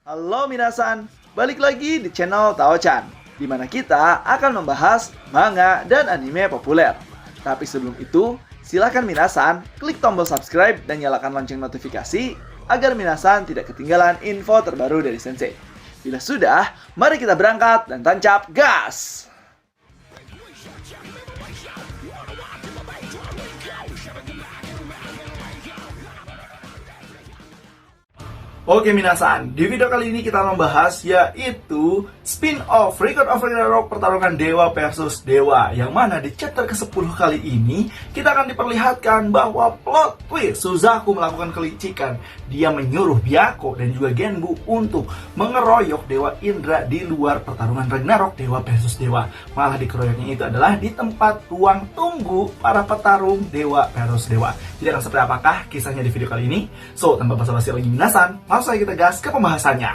Halo minasan, balik lagi di channel Tao-chan, di mana kita akan membahas manga dan anime populer. Tapi sebelum itu, silakan minasan klik tombol subscribe dan nyalakan lonceng notifikasi agar minasan tidak ketinggalan info terbaru dari Sensei. Bila sudah, mari kita berangkat dan tancap gas! Oke minasan, di video kali ini kita membahas yaitu spin-off Record of Ragnarok pertarungan Dewa versus Dewa, yang mana di chapter ke-10 kali ini kita akan diperlihatkan bahwa plot twist Suzaku melakukan kelicikan. Dia menyuruh Byakko dan juga Genbu untuk mengeroyok Dewa Indra di luar pertarungan Ragnarok Dewa versus Dewa. Malah dikeroyoknya itu adalah di tempat ruang tunggu para petarung Dewa versus Dewa. Jadi akan seperti apakah kisahnya di video kali ini? So, tanpa basa-basi lagi minasan, langsung aja kita gas ke pembahasannya.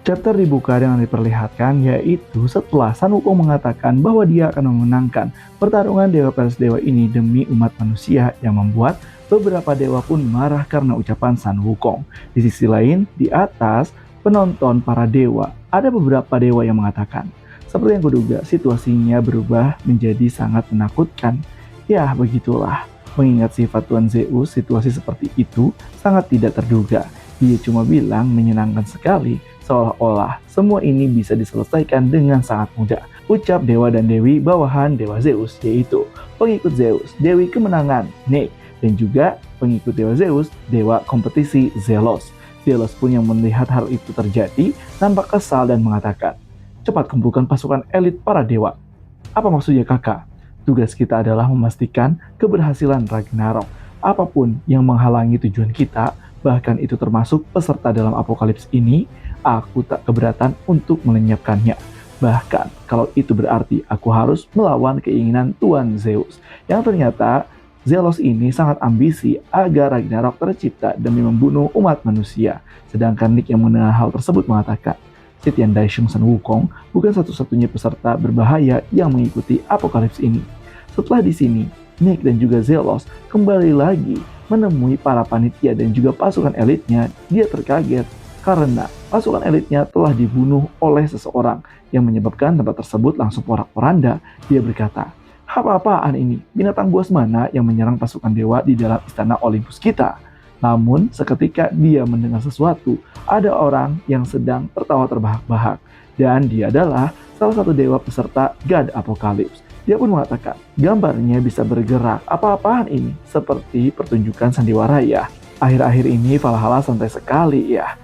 Chapter dibuka dengan diperlihatkan yaitu setelah Sun Wukong mengatakan bahwa dia akan memenangkan pertarungan Dewa versus Dewa ini demi umat manusia, yang membuat beberapa dewa pun marah karena ucapan Sun Wukong. Di sisi lain, di atas penonton para dewa, ada beberapa dewa yang mengatakan, seperti yang kuduga, situasinya berubah menjadi sangat menakutkan. Ya, begitulah. Mengingat sifat Tuan Zeus, situasi seperti itu sangat tidak terduga. Dia cuma bilang menyenangkan sekali, seolah-olah semua ini bisa diselesaikan dengan sangat mudah. Ucap dewa dan dewi bawahan Dewa Zeus, yaitu pengikut Zeus, Dewi Kemenangan, Nike, dan juga pengikut Dewa Zeus, Dewa Kompetisi, Zelos. Zelos pun yang melihat hal itu terjadi nampak kesal dan mengatakan, cepat kumpulkan pasukan elit para dewa. Apa maksudnya kakak? Tugas kita adalah memastikan keberhasilan Ragnarok. Apapun yang menghalangi tujuan kita, bahkan itu termasuk peserta dalam apokalips ini, aku tak keberatan untuk melenyapkannya. Bahkan kalau itu berarti aku harus melawan keinginan Tuan Zeus, yang ternyata Zelos ini sangat ambisi agar Ragnarok tercipta demi membunuh umat manusia. Sedangkan Nick yang mendengar hal tersebut mengatakan, Sitian Daisheng Sun Wukong bukan satu-satunya peserta berbahaya yang mengikuti apokalips ini. Setelah di sini, Nick dan juga Zelos kembali lagi menemui para panitia dan juga pasukan elitnya. Dia terkaget karena pasukan elitnya telah dibunuh oleh seseorang yang menyebabkan tempat tersebut langsung porak-poranda. Dia berkata, apa-apaan ini? Binatang buas mana yang menyerang pasukan dewa di dalam istana Olympus kita? Namun, seketika dia mendengar sesuatu, ada orang yang sedang tertawa terbahak-bahak. Dan dia adalah salah satu dewa peserta God Apocalypse. Dia pun mengatakan, gambarnya bisa bergerak. Apa-apaan ini? Seperti pertunjukan sandiwara ya. Akhir-akhir ini Valhalla santai sekali ya.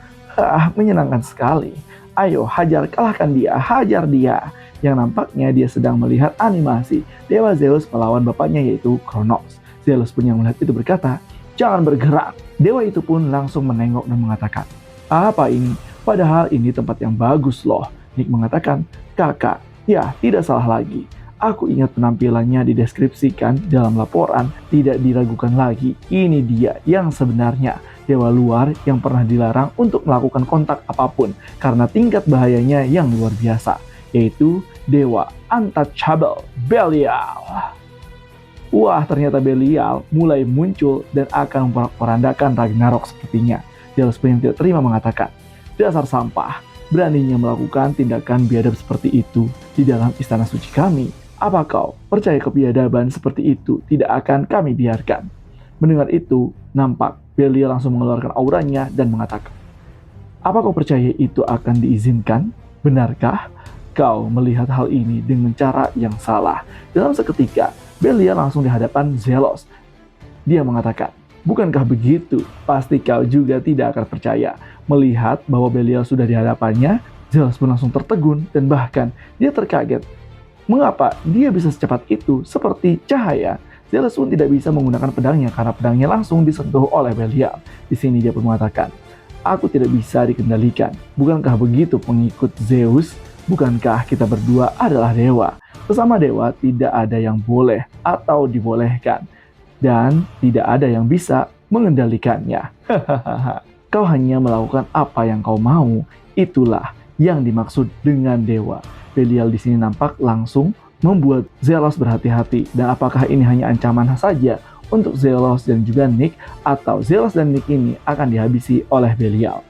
Menyenangkan sekali. Ayo, hajar, kalahkan dia, hajar dia. Yang nampaknya dia sedang melihat animasi Dewa Zeus melawan bapaknya yaitu Kronos. Zeus pun yang melihat itu berkata, jangan bergerak. Dewa itu pun langsung menengok dan mengatakan, apa ini? Padahal ini tempat yang bagus loh. Nick mengatakan, kakak, ya tidak salah lagi. Aku ingat penampilannya dideskripsikan dalam laporan, tidak diragukan lagi. Ini dia yang sebenarnya, dewa luar yang pernah dilarang untuk melakukan kontak apapun karena tingkat bahayanya yang luar biasa, yaitu Dewa Untouchable Belial. Wah, ternyata Belial mulai muncul dan akan memporak-porandakan Ragnarok sepertinya. Zeus pun yang tidak terima mengatakan, dasar sampah, beraninya melakukan tindakan biadab seperti itu di dalam istana suci kami. Apa kau percaya kebiadaban seperti itu tidak akan kami biarkan? Mendengar itu, nampak Belial langsung mengeluarkan auranya dan mengatakan, apa kau percaya itu akan diizinkan? Benarkah? Kau melihat hal ini dengan cara yang salah. Dalam seketika, Belial langsung di hadapan Zelos. Dia mengatakan, bukankah begitu? Pasti kau juga tidak akan percaya. Melihat bahwa Belial sudah di hadapannya, Zelos pun langsung tertegun dan bahkan dia terkaget. Mengapa dia bisa secepat itu seperti cahaya? Zeus pun tidak bisa menggunakan pedangnya karena pedangnya langsung disentuh oleh Belial. Di sini dia pun mengatakan, aku tidak bisa dikendalikan. Bukankah begitu pengikut Zeus? Bukankah kita berdua adalah dewa? Sesama dewa tidak ada yang boleh atau dibolehkan. Dan tidak ada yang bisa mengendalikannya. Kau hanya melakukan apa yang kau mau. Itulah yang dimaksud dengan dewa. Belial di sini nampak langsung membuat Zelos berhati-hati. Dan apakah ini hanya ancaman saja untuk Zelos dan juga Nyx, atau Zelos dan Nyx ini akan dihabisi oleh Belial.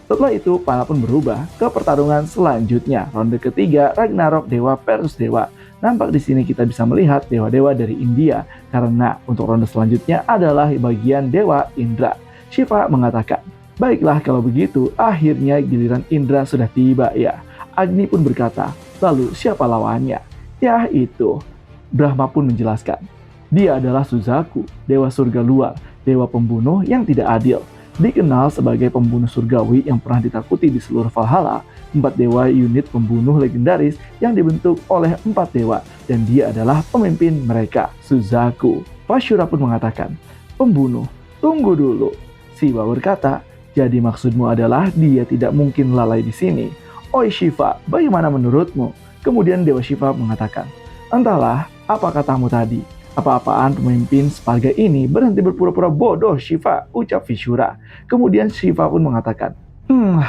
Setelah itu, para pun berubah ke pertarungan selanjutnya, ronde ketiga Ragnarok Dewa versus Dewa. Nampak di sini kita bisa melihat dewa-dewa dari India, karena untuk ronde selanjutnya adalah bagian Dewa Indra. Shiva mengatakan, "Baiklah kalau begitu, akhirnya giliran Indra sudah tiba ya." Agni pun berkata, "Lalu siapa lawannya?" "Ya itu." Brahma pun menjelaskan, "Dia adalah Suzaku, dewa surga luar, dewa pembunuh yang tidak adil. Dikenal sebagai pembunuh surgawi yang pernah ditakuti di seluruh Valhalla, 4 dewa unit pembunuh legendaris yang dibentuk oleh 4 dewa, dan dia adalah pemimpin mereka, Suzaku." Vashura pun mengatakan, "Pembunuh, tunggu dulu." Siwa berkata, "Jadi maksudmu adalah dia tidak mungkin lalai di sini. Oi Shiva, bagaimana menurutmu?" Kemudian Dewa Shiva mengatakan, "Entahlah, apa katamu tadi? Apa-apaan pemimpin Sparga ini berhenti berpura-pura bodoh, Shiva," ucap Vishura. Kemudian Shiva pun mengatakan,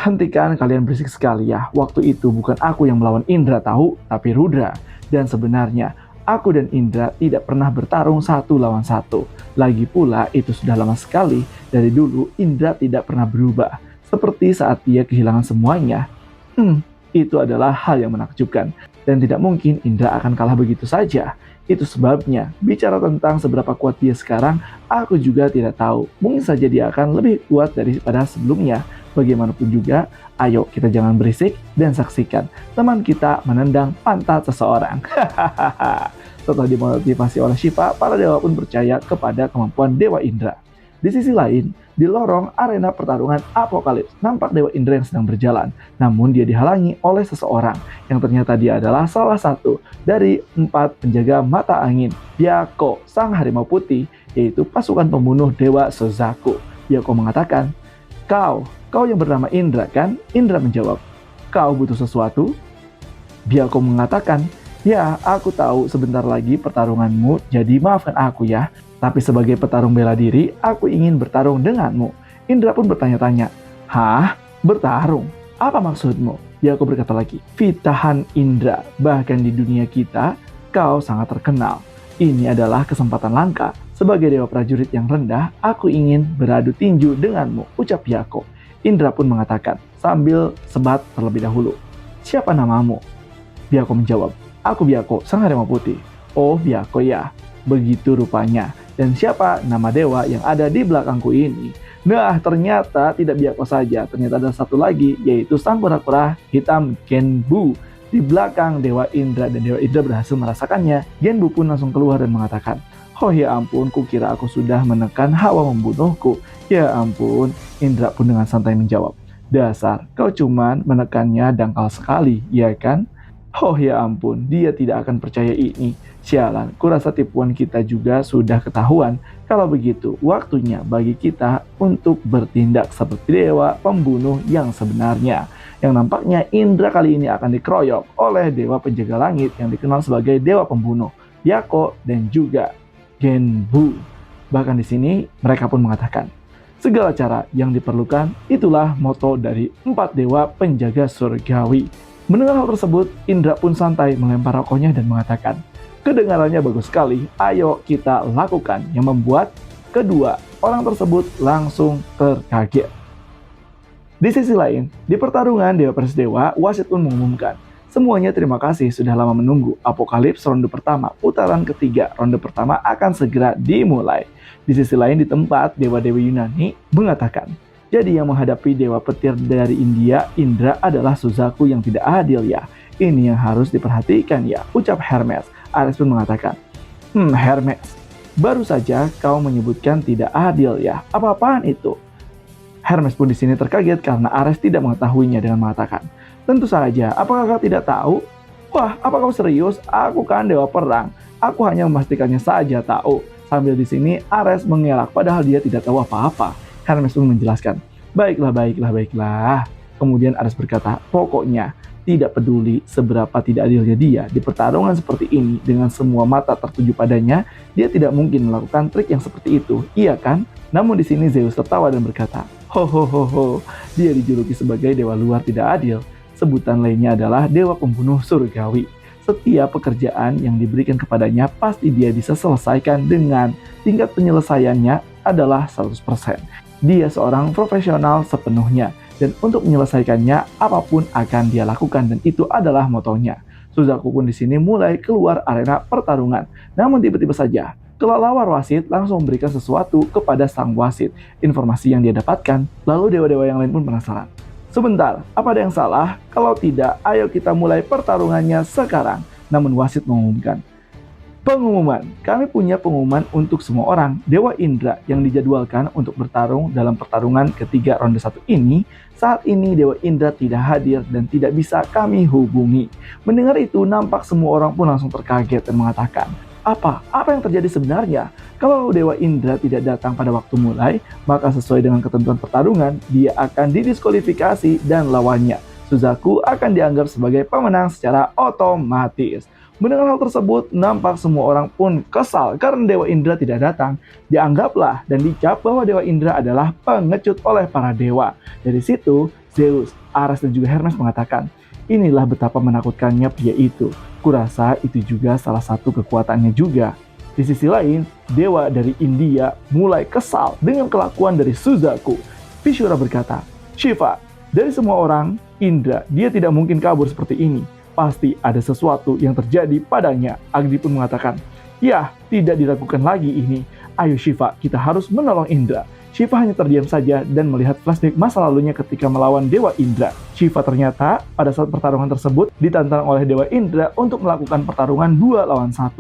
"Hentikan kalian berisik sekali ya. Waktu itu bukan aku yang melawan Indra tahu, tapi Rudra. Dan sebenarnya, aku dan Indra tidak pernah bertarung 1 lawan 1. Lagi pula, itu sudah lama sekali. Dari dulu, Indra tidak pernah berubah. Seperti saat dia kehilangan semuanya. Itu adalah hal yang menakjubkan. Dan tidak mungkin Indra akan kalah begitu saja. Itu sebabnya, bicara tentang seberapa kuat dia sekarang, aku juga tidak tahu. Mungkin saja dia akan lebih kuat daripada sebelumnya. Bagaimanapun juga, ayo kita jangan berisik dan saksikan teman kita menendang pantat seseorang." Setelah dimotivasi oleh Shiva, para dewa pun percaya kepada kemampuan Dewa Indra. Di sisi lain, di lorong arena pertarungan Apokalips, nampak Dewa Indra yang sedang berjalan. Namun dia dihalangi oleh seseorang yang ternyata dia adalah salah satu dari 4 penjaga mata angin, Byakko, sang harimau putih, yaitu pasukan pembunuh Dewa Suzaku. Byakko mengatakan, Kau yang bernama Indra kan?" Indra menjawab, "Kau butuh sesuatu?" Byakko mengatakan, "Ya, aku tahu sebentar lagi pertarunganmu, jadi maafkan aku ya. Tapi sebagai petarung bela diri, aku ingin bertarung denganmu." Indra pun bertanya-tanya, "Hah? Bertarung? Apa maksudmu?" Byakko berkata lagi, "Vitahan Indra, bahkan di dunia kita, kau sangat terkenal. Ini adalah kesempatan langka. Sebagai dewa prajurit yang rendah, aku ingin beradu tinju denganmu," ucap Byakko. Indra pun mengatakan, sambil sebat terlebih dahulu, "Siapa namamu?" Byakko menjawab, "Aku Byakko, sang harimau putih." "Oh, Byakko ya, begitu rupanya. Dan siapa nama dewa yang ada di belakangku ini?" Nah, ternyata tidak Byakko saja. Ternyata ada satu lagi, yaitu sang kura-kura hitam Genbu di belakang Dewa Indra, dan Dewa Indra berhasil merasakannya. Genbu pun langsung keluar dan mengatakan, "Oh ya ampun, kukira aku sudah menekan hawa membunuhku." "Ya ampun," Indra pun dengan santai menjawab, "Dasar, kau cuman menekannya dangkal sekali, ya kan?" "Oh ya ampun, dia tidak akan percaya ini. Sialan, kurasa tipuan kita juga sudah ketahuan. Kalau begitu, waktunya bagi kita untuk bertindak seperti dewa pembunuh yang sebenarnya." Yang nampaknya Indra kali ini akan dikeroyok oleh dewa penjaga langit yang dikenal sebagai dewa pembunuh, Byakko dan juga Genbu. Bahkan di sini mereka pun mengatakan, segala cara yang diperlukan, itulah moto dari 4 dewa penjaga surgawi. Mendengar hal tersebut, Indra pun santai melempar rokoknya dan mengatakan, "Kedengarannya bagus sekali, ayo kita lakukan," yang membuat kedua orang tersebut langsung terkaget. Di sisi lain, di pertarungan Dewa versus Dewa, wasit pun mengumumkan, "Semuanya terima kasih sudah lama menunggu. Apokalips ronde pertama, putaran ketiga, ronde pertama akan segera dimulai." Di sisi lain, di tempat Dewa-Dewi Yunani mengatakan, "Jadi yang menghadapi Dewa Petir dari India, Indra adalah Suzaku yang tidak adil ya. Ini yang harus diperhatikan ya," ucap Hermes. Ares pun mengatakan, "Hermes, baru saja kau menyebutkan tidak adil ya. Apa-apaan itu?" Hermes pun di sini terkaget karena Ares tidak mengetahuinya dengan mengatakan, "Tentu saja, apakah kau tidak tahu? Wah, apa kau serius? Aku kan dewa perang. Aku hanya memastikannya saja tahu." Sambil di sini Ares mengelak padahal dia tidak tahu apa-apa. Hermes pun menjelaskan, Baiklah. Kemudian Ares berkata, "Pokoknya tidak peduli seberapa tidak adilnya dia di pertarungan seperti ini dengan semua mata tertuju padanya, dia tidak mungkin melakukan trik yang seperti itu, iya kan?" Namun di sini Zeus tertawa dan berkata, "Ho, dia dijuluki sebagai dewa luar tidak adil. Sebutan lainnya adalah dewa pembunuh surgawi. setiap pekerjaan yang diberikan kepadanya pasti dia bisa selesaikan dengan tingkat penyelesaiannya adalah 100%. Dia seorang profesional sepenuhnya, dan untuk menyelesaikannya apapun akan dia lakukan, dan itu adalah motonya. Suzaku pun di sini mulai keluar arena pertarungan. Namun tiba-tiba saja kelelawar wasit langsung memberikan sesuatu kepada sang wasit. Informasi yang dia dapatkan, lalu dewa-dewa yang lain pun penasaran. Sebentar, apa ada yang salah? Kalau tidak, ayo kita mulai pertarungannya sekarang. Namun wasit mengumumkan, pengumuman, kami punya pengumuman untuk semua orang. Dewa Indra yang dijadwalkan untuk bertarung dalam pertarungan ketiga ronde 1 ini, saat ini Dewa Indra tidak hadir dan tidak bisa kami hubungi. Mendengar itu, nampak semua orang pun langsung terkaget dan mengatakan, Apa yang terjadi sebenarnya? Kalau Dewa Indra tidak datang pada waktu mulai, maka sesuai dengan ketentuan pertarungan, dia akan didiskualifikasi dan lawannya, Suzaku, akan dianggap sebagai pemenang secara otomatis. Mendengar hal tersebut, nampak semua orang pun kesal karena Dewa Indra tidak datang. Dianggaplah dan dicap bahwa Dewa Indra adalah pengecut oleh para dewa. Dari situ, Zeus, Ares, dan juga Hermes mengatakan, inilah betapa menakutkannya pria itu. Kurasa itu juga salah satu kekuatannya juga. Di sisi lain, dewa dari India mulai kesal dengan kelakuan dari Suzaku. Vishura berkata, Shiva, dari semua orang, Indra, dia tidak mungkin kabur seperti ini. Pasti ada sesuatu yang terjadi padanya. Agni pun mengatakan, ya, tidak diragukan lagi ini. Ayo Shiva, kita harus menolong Indra. Shiva hanya terdiam saja dan melihat flashback masa lalunya ketika melawan Dewa Indra. Shiva ternyata pada saat pertarungan tersebut ditantang oleh Dewa Indra untuk melakukan pertarungan 2 lawan 1.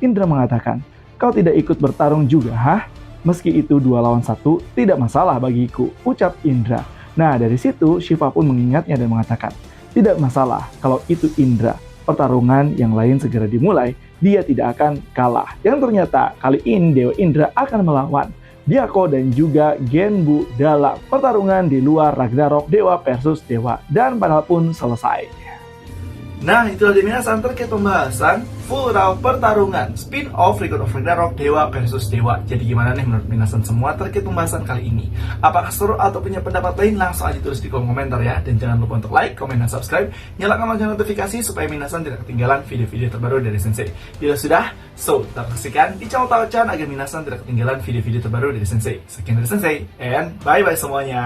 Indra mengatakan, kau tidak ikut bertarung juga, hah? Meski itu 2 lawan 1, tidak masalah bagiku, ucap Indra. Nah, dari situ Shiva pun mengingatnya dan mengatakan, tidak masalah kalau itu Indra. Pertarungan yang lain segera dimulai, dia tidak akan kalah. Yang ternyata kali ini Dewa Indra akan melawan Diako dan juga Genbu dalam pertarungan di luar Ragnarok Dewa versus Dewa, dan padahal pun selesai. Nah, itulah dia minasan terkait pembahasan full round pertarungan spin-off Record of Ragnarok Dewa versus Dewa. Jadi gimana nih menurut minasan semua terkait pembahasan kali ini? Apakah seru atau punya pendapat lain? Langsung aja tulis di kolom komentar ya. Dan jangan lupa untuk like, komen, dan subscribe. Nyalakan lonceng notifikasi supaya minasan tidak ketinggalan video-video terbaru dari Sensei. Bila sudah, tetap saksikan di channel Tao-chan agar minasan tidak ketinggalan video-video terbaru dari Sensei. Sekian dari Sensei, and bye-bye semuanya.